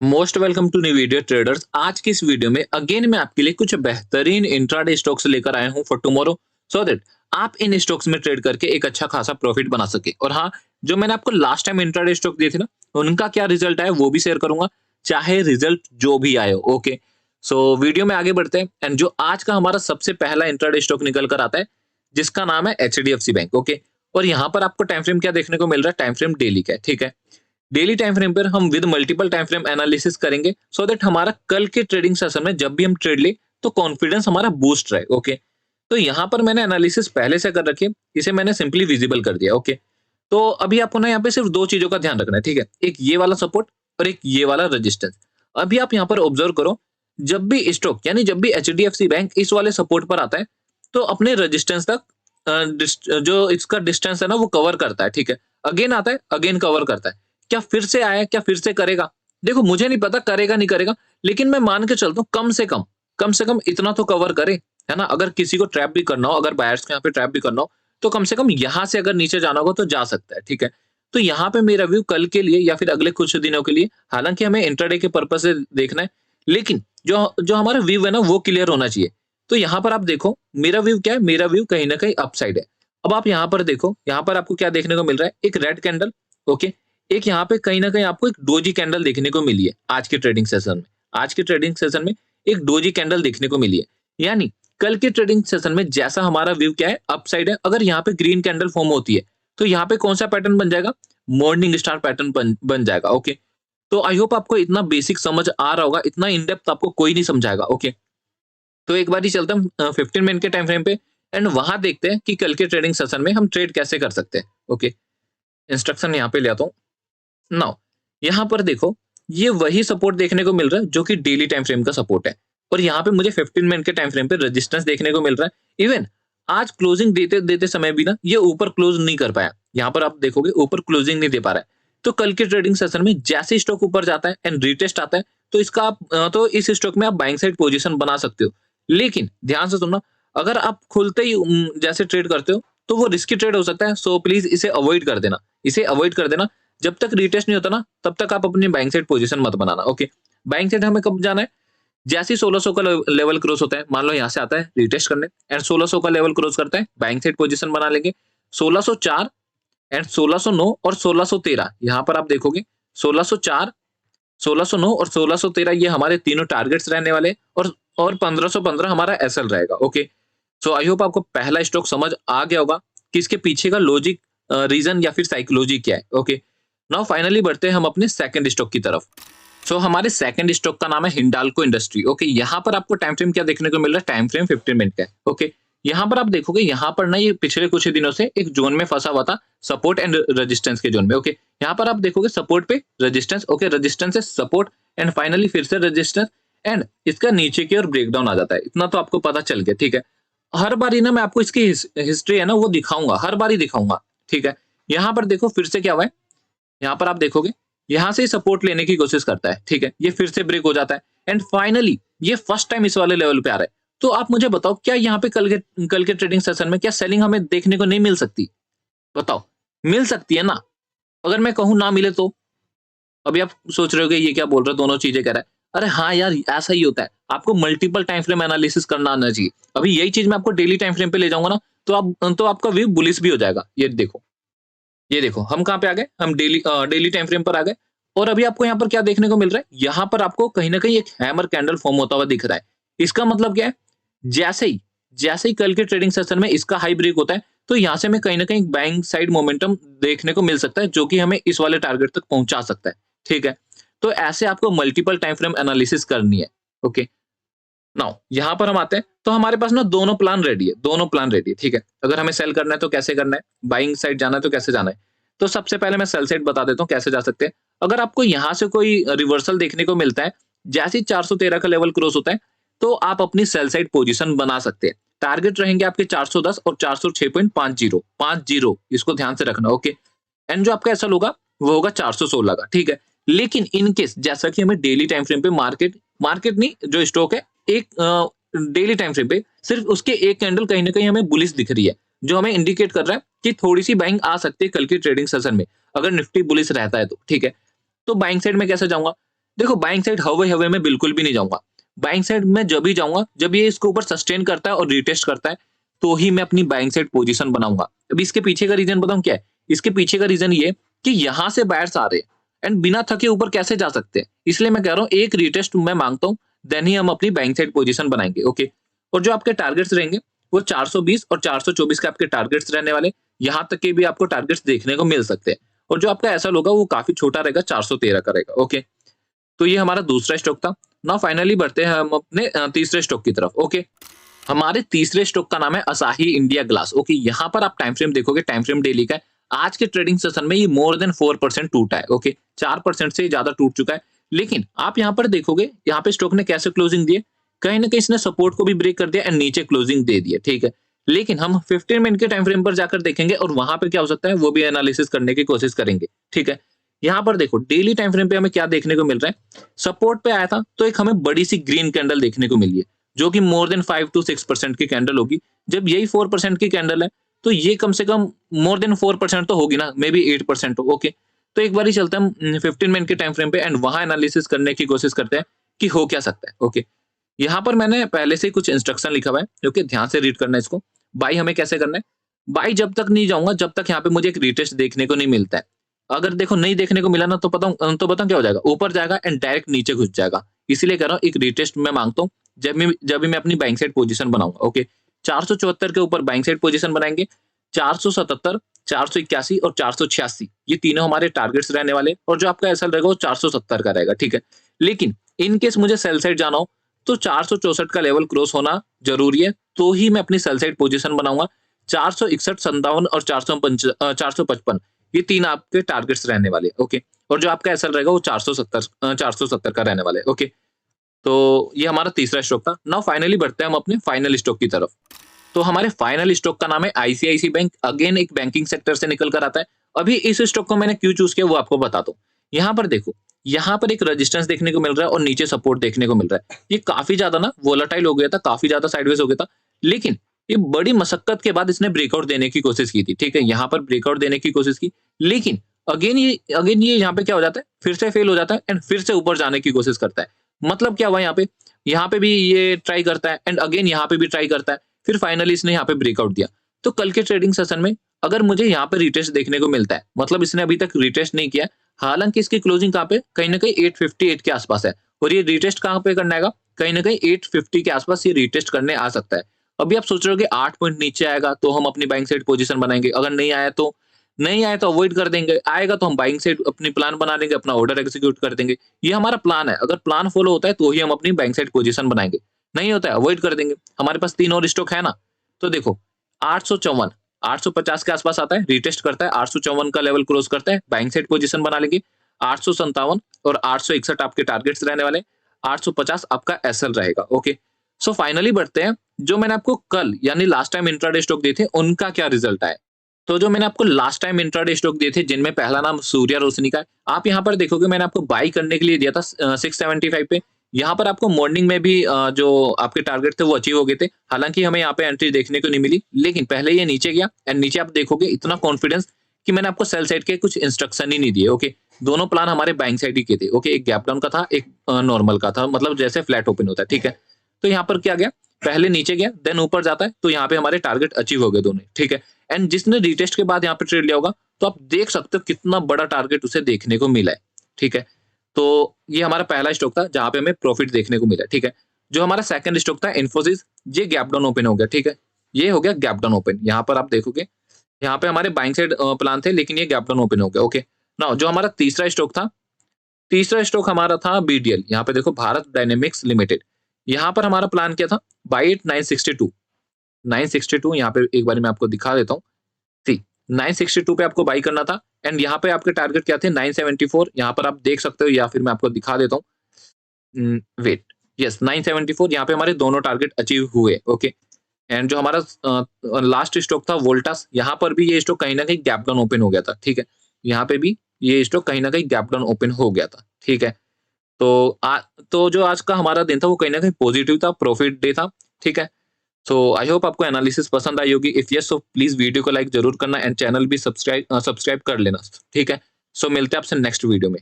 Most welcome to new video traders. आज की इस वीडियो में अगेन मैं आपके लिए कुछ बेहतरीन इंट्राडे स्टॉक्स लेकर आया हूं फॉर टुमारो, सो दैट आप इन स्टॉक्स में ट्रेड करके एक अच्छा खासा प्रॉफिट बना सके। और हाँ, जो मैंने आपको लास्ट टाइम इंट्राडे स्टॉक दिए थे ना, उनका क्या रिजल्ट आया वो भी शेयर करूंगा, चाहे रिजल्ट जो भी आए हो। ओके, सो वीडियो में आगे बढ़ते हैं। एंड जो आज का हमारा सबसे पहला इंट्राडे स्टॉक निकल कर आता है, जिसका नाम है HDFC बैंक। ओके, और यहाँ पर आपको टाइम फ्रेम क्या देखने को मिल रहा है, टाइम फ्रेम डेली का है। ठीक है, डेली टाइम फ्रेम पर हम with multiple time frame analysis करेंगे, सो दैट हमारा कल के ट्रेडिंग सेशन में जब भी हम ट्रेड ले तो कॉन्फिडेंस हमारा बूस्ट रहे। ओके, तो यहाँ पर मैंने एनालिसिस पहले से कर रखी है, इसे मैंने सिंपली विजिबल कर दिया। ओके, तो अभी आपको ना यहाँ पे सिर्फ दो चीजों का ध्यान रखना है। ठीक है, एक ये वाला सपोर्ट और एक ये वाला रेजिस्टेंस। अभी आप यहाँ पर ऑब्जर्व करो, जब भी स्टॉक यानी जब भी HDFC बैंक इस वाले सपोर्ट पर आता है तो अपने रेजिस्टेंस तक जो इसका डिस्टेंस है ना वो कवर करता है। ठीक है, अगेन आता है, अगेन कवर करता है। क्या फिर से आया, क्या फिर से करेगा? देखो, मुझे नहीं पता करेगा नहीं करेगा, लेकिन मैं मान के चलता हूँ कम से कम इतना तो कवर करे, है ना? अगर किसी को ट्रैप भी करना हो, अगर बायर्स के यहाँ पे ट्रैप भी करना हो, तो कम से कम यहाँ से अगर नीचे जाना होगा तो जा सकता है। ठीक है, तो यहाँ पे मेरा व्यू कल के लिए या फिर अगले कुछ दिनों के लिए, हालांकि हमें इंट्राडे के पर्पज से देखना है, लेकिन जो जो हमारा व्यू है ना वो क्लियर होना चाहिए। तो यहाँ पर आप देखो, मेरा व्यू क्या है, मेरा व्यू कहीं ना कहीं अपसाइड है। अब आप यहाँ पर देखो, यहाँ पर आपको क्या देखने को मिल रहा है, एक रेड कैंडल। ओके, एक यहाँ पे कहीं न कहीं आपको एक डोजी कैंडल देखने को मिली है आज के ट्रेडिंग सेशन में। आज के ट्रेडिंग सेशन में एक डोजी कैंडल देखने को मिली है। यानी कल के ट्रेडिंग सेशन में जैसा हमारा व्यू क्या है, अपसाइड है। अगर यहाँ पे ग्रीन कैंडल फॉर्म होती है, तो यहाँ पे कौन-सा पैटर्न बन जाएगा? मॉर्निंग स्टार पैटर्न बन जाएगा। ओके, तो आई होप आपको इतना बेसिक समझ आ रहा होगा, इतना इन डेप्थ आपको कोई नहीं समझाएगा। ओके, तो एक बारी चलते हैं 15 मिनट के टाइम फ्रेम पे एंड वहां देखते हैं कि कल के ट्रेडिंग सेशन में हम ट्रेड कैसे कर सकते हैं। ओके, इंस्ट्रक्शन यहाँ पे ले आता हूँ। नाउ यहाँ पर देखो, ये वही सपोर्ट देखने को मिल रहा है जो कि डेली टाइम फ्रेम का सपोर्ट है, और यहाँ पे मुझे 15 मिनट के टाइम फ्रेम पे रेजिस्टेंस देखने को मिल रहा है। इवन आज क्लोजिंग देते देते समय भी ना ये ऊपर क्लोज नहीं कर पाया। यहाँ पर आप देखोगे ऊपर क्लोजिंग नहीं दे पा रहा है। तो कल के ट्रेडिंग सेशन में जैसे स्टॉक ऊपर जाता है एंड रिटेस्ट आता है, तो इसका आप तो इस स्टॉक में आप बाइंग साइड पोजीशन बना सकते हो। लेकिन ध्यान से सुनना, अगर आप खुलते ही जैसे ट्रेड करते हो तो वो रिस्की ट्रेड हो सकता है। सो प्लीज इसे अवॉइड कर देना, इसे अवॉइड कर देना। जब तक रीटेस्ट नहीं होता ना, तब तक आप अपनी बाइंग साइड पोजीशन मत बनाना। ओके, बाइंग साइड हमें कब जाना है? जैसे ही 1600 का लेवल क्रॉस होता है, मान लो यहाँ से आता है रीटेस्ट करने एंड 1600 का लेवल क्रॉस करता है, बाइंग साइड पोजीशन बना लेंगे। 1604 एंड 1609 और 1613, यहाँ पर आप देखोगे 1604, 1609 और 1613 ये हमारे तीनों टारगेट्स रहने वाले, और 1515 हमारा एसएल रहेगा। ओके, सो आई होप आपको पहला स्टॉक समझ आ गया होगा कि इसके पीछे का लॉजिक, रीजन या फिर साइकोलॉजी क्या है। ओके, नाउ फाइनली बढ़ते हैं हम अपने सेकंड स्टॉक की तरफ। सो हमारे सेकंड स्टॉक का नाम है हिंडाल्को इंडस्ट्री। ओके, यहाँ पर आपको टाइम फ्रेम क्या देखने को मिल रहा है, टाइम फ्रेम 15 मिनट का है। ओके, यहाँ पर आप देखोगे, यहाँ पर ना ये पिछले कुछ दिनों से एक जोन में फंसा हुआ था, सपोर्ट एंड रेजिस्टेंस के जोन में। ओके, यहाँ पर आप देखोगे सपोर्ट पे रेजिस्टेंस, ओके, रेजिस्टेंस से सपोर्ट एंड फाइनली फिर से रेजिस्टेंस एंड इसका नीचे की ओर ब्रेकडाउन आ जाता है। इतना तो आपको पता चल गया। ठीक है, हर बारी ना मैं आपको इसकी हिस्ट्री है ना वो दिखाऊंगा, हर बारी दिखाऊंगा। ठीक है, यहाँ पर देखो फिर से क्या हुआ है, यहाँ पर आप देखोगे, यहाँ से सपोर्ट लेने की कोशिश करता है। ठीक है, ये फिर से ब्रेक हो जाता है एंड फाइनली ये फर्स्ट टाइम इस वाले लेवल पे आ रहा है। तो आप मुझे बताओ, क्या यहाँ पे कल के ट्रेडिंग सेशन में क्या सेलिंग हमें देखने को नहीं मिल सकती? बताओ, मिल सकती है ना? अगर मैं कहूँ ना मिले तो? अभी आप सोच रहे हो ये क्या बोल रहा है, दोनों चीजें कह रहा है। अरे हाँ यार, ऐसा ही होता है। आपको मल्टीपल टाइम फ्रेम एनालिसिस करना आना चाहिए। अभी यही चीज मैं आपको डेली टाइम फ्रेम पे ले जाऊंगा ना, तो आपका व्यू बुलिश भी हो जाएगा। ये देखो हम कहाँ पे आ गए, हम डेली टाइम फ्रेम पर आ गए। और अभी आपको यहाँ पर क्या देखने को मिल रहा है, यहाँ पर आपको कहीं ना कहीं एक हैमर कैंडल फॉर्म होता हुआ दिख रहा है। इसका मतलब क्या है, जैसे ही कल के ट्रेडिंग सेशन में इसका हाई ब्रेक होता है, तो यहाँ से हमें कहीं ना कहीं बाइंग साइड मोमेंटम देखने को मिल सकता है, जो कि हमें इस वाले टारगेट तक पहुंचा सकता है। ठीक है, तो ऐसे आपको मल्टीपल टाइम फ्रेम एनालिसिस करनी है। ओके, नाउ यहाँ पर हम आते हैं, तो हमारे पास ना दोनों प्लान रेडी है, दोनों प्लान रेडी है। ठीक है, अगर हमें सेल करना है तो कैसे करना है, बाइंग साइड जाना है तो कैसे जाना है। तो सबसे पहले मैं सेल साइड बता देता हूँ कैसे जा सकते हैं। अगर आपको यहाँ से कोई रिवर्सल देखने को मिलता है, जैसे ही 413 का लेवल क्रॉस होता है, तो आप अपनी सेल साइड पोजीशन बना सकते हैं। टारगेट रहेंगे आपके 410 और 406.50 इसको ध्यान से रखना। ओके, एंड जो आपका एसएल होगा वो होगा 416 का। ठीक है, लेकिन इन केस जैसा कि हमें डेली टाइम फ्रेम पे मार्केट मार्केट नहीं, जो स्टॉक है, एक डेली टाइम फ्रेम पे सिर्फ उसके एक कैंडल कहीं ना कहीं हमें बुलिश दिख रही है, जो हमें इंडिकेट कर रहा है कि थोड़ी सी बाइंग आ सकती है कल की ट्रेडिंग सेशन में, अगर निफ्टी बुलिश रहता है तो। ठीक है, तो बाइंग साइड में कैसे जाऊंगा, देखो बाइंग साइड हवा हवा में बिल्कुल भी नहीं जाऊँगा। बाइंग साइड में जब ही जाऊँगा जब ये इसके ऊपर सस्टेन करता है और रीटेस्ट करता है, तो ही मैं अपनी बाइंग साइड पोज़ीशन बनाऊँगा। अब इसके पीछे का रीज़न बताऊँ क्या है? इसके पीछे का रीज़न ये है कि यहाँ से बायर्स आ रहे हैं एंड बिना थके ऊपर कैसे जा सकते हैं? इसलिए मैं कह रहा हूँ एक रीटेस्ट मैं माँगता हूँ, देन ही हम अपनी बाइंग साइड पोज़ीशन बनाएँगे, ओके? और जो आपके टारगेट्स रहेंगे, वो 420 और 424 के आपके टारगेट्स रहने वाले। यहाँ तक के भी आपको टारगेट्स देखने को मिल सकते हैं। और जो आपका एसएल होगा वो काफ़ी छोटा रहेगा, 413 का रहेगा, ओके? तो ये हमारा दूसरा स्टॉक था। नाउ फाइनली बढ़ते हैं हम अपने तीसरे स्टॉक की तरफ, ओके। हमारे तीसरे स्टॉक का नाम है असाही इंडिया ग्लास, ओके। यहाँ पर आप टाइम फ्रेम देखोगे, टाइम फ्रेम डेली का है। आज के ट्रेडिंग सेशन में ये मोर देन 4% टूटा है, ओके। 4% से ज्यादा टूट चुका है। लेकिन आप यहाँ पर देखोगे, यहाँ पे स्टॉक ने कैसे क्लोजिंग दी है, कहीं ना कहीं इसने सपोर्ट को भी ब्रेक कर दिया एंड नीचे क्लोजिंग दे दी है, ठीक है। लेकिन हम 15 मिनट के टाइम फ्रेम पर जाकर देखेंगे और वहां पे क्या हो सकता है वो भी एनालिसिस करने की कोशिश करेंगे, ठीक है। यहाँ पर देखो डेली टाइम फ्रेम पे हमें क्या देखने को मिल रहा है, सपोर्ट पे आया था तो एक हमें बड़ी सी ग्रीन कैंडल देखने को मिली है, जो कि मोर देन 5 to 6% की कैंडल होगी। जब यही 4% की कैंडल है, तो ये कम से कम मोर देन 4% तो होगी ना, मे बी 8% हो, ओके। तो एक बार ही चलते हैं हम 15 मिनट के टाइम फ्रेम पे एंड वहां एनालिसिस करने की कोशिश करते हैं कि हो क्या सकता है, ओके। यहाँ पर मैंने पहले से ही कुछ इंस्ट्रक्शन लिखा हुआ है, ओके, ध्यान से रीड करना है इसको। बाई हमें कैसे करना है, बाई जब तक नहीं जाऊंगा जब तक यहाँ पे मुझे एक रिटेस्ट देखने को नहीं मिलता है। अगर देखो नहीं देखने को मिला ना, तो बताऊं क्या हो जाएगा, ऊपर जाएगा एंड डायरेक्ट नीचे घुस जाएगा। इसीलिए कह रहा हूँ एक रिटेस्ट मैं मांगता हूँ जब भी मैं अपनी बाइंग साइड पोजीशन बनाऊंगा, ओके। 474 के ऊपर बाइंग साइड पोजीशन बनाएंगे। 477, 481 और 486 ये तीनों हमारे टारगेट्स रहने वाले। और जो आपका एसएल रहेगा वो 470 का रहेगा, ठीक है। लेकिन इन केस मुझे सेल साइड जाना हो, तो 464 का लेवल क्रॉस होना जरूरी है, तो ही मैं अपनी सेल साइड पोजीशन बनाऊंगा। 461, 57 और 455 ये तीन आपके टारगेट्स रहने वाले, ओके। और जो आपका एसएल रहेगा वो 470 का रहने वाले, ओके। तो ये हमारा तीसरा स्टॉक था। नाउ फाइनली बढ़ते हैं हम अपने फाइनल स्टॉक की तरफ। तो हमारे फाइनल स्टॉक का नाम है आईसीआईसी बैंक। अगेन एक बैंकिंग सेक्टर से निकल कर आता है। अभी इस स्टॉक को मैंने क्यों चूज किया वो आपको बताता हूँ। यहाँ पर देखो, यहाँ पर एक रेजिस्टेंस देखने को मिल रहा है और नीचे सपोर्ट देखने को मिल रहा है। ये काफी ज्यादा ना वोलेटाइल हो गया था, काफी ज्यादा साइडवेज हो गया था। लेकिन ये बड़ी मशक्कत के बाद इसने ब्रेकआउट देने की कोशिश की थी, ठीक है। यहाँ पर ब्रेकआउट देने की कोशिश की, लेकिन अगेन ये यहाँ पे क्या हो जाता है, फिर से फेल हो जाता है एंड फिर से ऊपर जाने की कोशिश करता है। मतलब क्या हुआ, यहाँ पे भी ये ट्राई करता है एंड अगेन यहाँ पे भी ट्राई करता है, फिर फाइनली इसने यहाँ पे ब्रेकआउट दिया। तो कल के ट्रेडिंग सेशन में अगर मुझे यहाँ पे रिटेस्ट देखने को मिलता है, मतलब इसने अभी तक रिटेस्ट नहीं किया है, हालांकि इसकी क्लोजिंग कहाँ पे, कहीं ना कहीं 858 के आसपास है। और ये रिटेस्ट कहाँ पे करना है, कहीं ना कहीं 850 के आसपास ये रिटेस्ट करने आ सकता है। अभी आप सोच रहे हो कि 8 पॉइंट नीचे आएगा तो हम अपनी बाइंग साइड पोजीशन बनाएंगे, अगर नहीं आया तो अवॉइड कर देंगे, आएगा तो हम बाइंग साइड अपनी प्लान बना लेंगे, अपना ऑर्डर एग्जीक्यूट कर देंगे। ये हमारा प्लान है। अगर प्लान फॉलो होता है तो ही हम अपनी बाइंग साइड पोजीशन बनाएंगे, नहीं होता है अवॉइड कर देंगे। हमारे पास 3 और स्टॉक है ना। तो देखो 854, 850 के आसपास आता है, रिटेस्ट करता है, 854 का लेवल क्रॉस करता है, बाइंग साइड पोजीशन बना लेंगे। 857 और 861 आपके टारगेट्स रहने वाले। 850 आपका एसएल रहेगा, ओके। सो फाइनली बढ़ते हैं, जो मैंने आपको कल यानी लास्ट टाइम इंट्राडे स्टॉक दिए थे उनका क्या रिजल्ट आया। तो जो मैंने आपको लास्ट टाइम इंट्राडे स्टॉक दिए थे, जिनमें पहला नाम सूर्या रोशनी का है, आप यहाँ पर देखोगे मैंने आपको बाई करने के लिए दिया था 675 पे। यहाँ पर आपको मॉर्निंग में भी जो आपके टारगेट थे वो अचीव हो गए थे। हालांकि हमें यहाँ पे एंट्री देखने को नहीं मिली, लेकिन पहले ये नीचे गया एंड नीचे आप देखोगे इतना कॉन्फिडेंस कि मैंने आपको सेल साइड के कुछ इंस्ट्रक्शन ही नहीं दिए, ओके। दोनों प्लान हमारे बाइंग साइड ही के थे, ओके। एक गैप डाउन का था, एक नॉर्मल का था, मतलब जैसे फ्लैट ओपन होता है, ठीक है। तो यहाँ पर क्या गया, पहले नीचे गया देन ऊपर जाता है, तो यहाँ पे हमारे टारगेट अचीव हो गए दोनों, ठीक है। एंड जिसने रिटेस्ट के बाद यहाँ पे ट्रेड लिया होगा, तो आप देख सकते हो कितना बड़ा टारगेट उसे देखने को मिला है, ठीक है। तो ये हमारा पहला स्टॉक था जहां पे हमें प्रॉफिट देखने को मिला, ठीक है। जो हमारा सेकंड स्टॉक था इन्फोसिस, ये गैप डाउन ओपन हो गया, ठीक है। ये हो गया गैप डाउन ओपन। यहाँ पर आप देखोगे, यहाँ पे हमारे बाइंग साइड प्लान थे, लेकिन ये गैप डाउन ओपन हो गया, ओके। नाउ जो हमारा तीसरा स्टॉक था, तीसरा स्टॉक हमारा था बीडीएल। यहाँ पे देखो भारत डायनेमिक्स लिमिटेड। यहाँ पर हमारा प्लान क्या था, बाई एट 962 यहाँ पे एक बार मैं आपको दिखा देता हूँ। सी 962 पे आपको बाई करना था एंड यहाँ पे आपके टारगेट क्या थे, 974। यहाँ पर आप देख सकते हो या फिर मैं आपको दिखा देता हूँ। वेट, यस 974, यहाँ पे हमारे दोनों टारगेट अचीव हुए, ओके। एंड जो हमारा लास्ट स्टॉक था वोल्टास, यहाँ पर भी ये स्टॉक कहीं ना कहीं गैप डाउन ओपन हो गया था, ठीक है। यहाँ पे भी ये स्टॉक कहीं ना कहीं गैप डाउन ओपन हो गया था, ठीक है। तो तो जो आज का हमारा दिन था वो कहीं ना कहीं पॉजिटिव था, प्रॉफिट डे था, ठीक है। सो आई होप आपको एनालिसिस पसंद आई होगी। If yes, so please video को लाइक जरूर करना एंड चैनल भी सब्सक्राइब कर लेना, ठीक है। सो मिलते हैं आपसे नेक्स्ट वीडियो में।